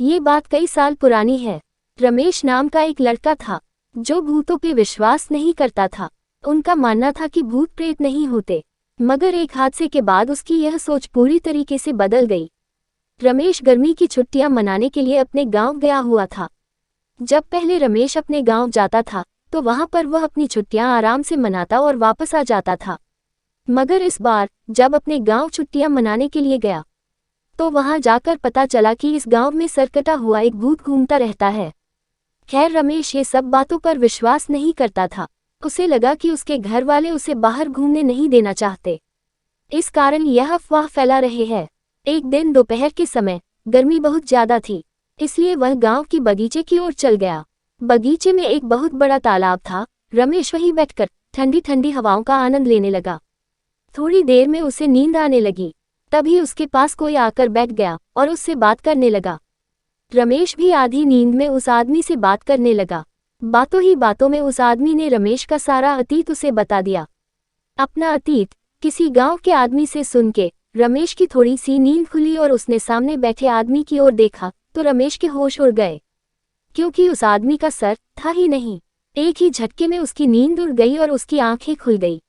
ये बात कई साल पुरानी है। रमेश नाम का एक लड़का था जो भूतों पे विश्वास नहीं करता था। उनका मानना था कि भूत प्रेत नहीं होते। मगर एक हादसे के बाद उसकी यह सोच पूरी तरीके से बदल गई। रमेश गर्मी की छुट्टियां मनाने के लिए अपने गांव गया हुआ था। जब पहले रमेश अपने गांव जाता था तो वहां पर वह अपनी छुट्टियां आराम से मनाता और वापस आ जाता था। मगर इस बार जब अपने गांव छुट्टियां मनाने के लिए गया तो वहां जाकर पता चला कि इस गांव में सरकटा हुआ एक भूत घूमता रहता है। खैर रमेश ये सब बातों पर विश्वास नहीं करता था। उसे लगा कि उसके घर वाले उसे बाहर घूमने नहीं देना चाहते, इस कारण यह अफवाह फैला रहे हैं। एक दिन दोपहर के समय गर्मी बहुत ज्यादा थी, इसलिए वह गांव की बगीचे की ओर चल गया। बगीचे में एक बहुत बड़ा तालाब था। रमेश वहीं बैठकर ठंडी ठंडी हवाओं का आनंद लेने लगा। थोड़ी देर में उसे नींद आने लगी। तभी उसके पास कोई आकर बैठ गया और उससे बात करने लगा। रमेश भी आधी नींद में उस आदमी से बात करने लगा। बातों ही बातों में उस आदमी ने रमेश का सारा अतीत उसे बता दिया। अपना अतीत किसी गांव के आदमी से सुन के रमेश की थोड़ी सी नींद खुली और उसने सामने बैठे आदमी की ओर देखा तो रमेश के होश उड़ गए, क्योंकि उस आदमी का सर था ही नहीं। एक ही झटके में उसकी नींद उड़ गई और उसकी आंखें खुल गई।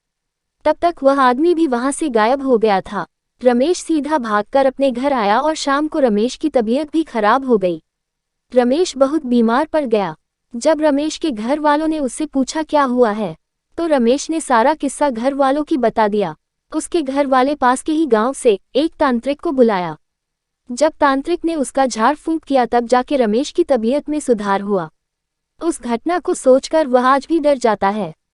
तब तक वह आदमी भी वहां से गायब हो गया था। रमेश सीधा भागकर अपने घर आया और शाम को रमेश की तबीयत भी खराब हो गई। रमेश बहुत बीमार पड़ गया। जब रमेश के घर वालों ने उससे पूछा क्या हुआ है तो रमेश ने सारा किस्सा घर वालों की बता दिया। उसके घर वाले पास के ही गांव से एक तांत्रिक को बुलाया। जब तांत्रिक ने उसका झाड़ फूंक किया तब जाके रमेश की तबीयत में सुधार हुआ। उस घटना को सोचकर वह आज भी डर जाता है।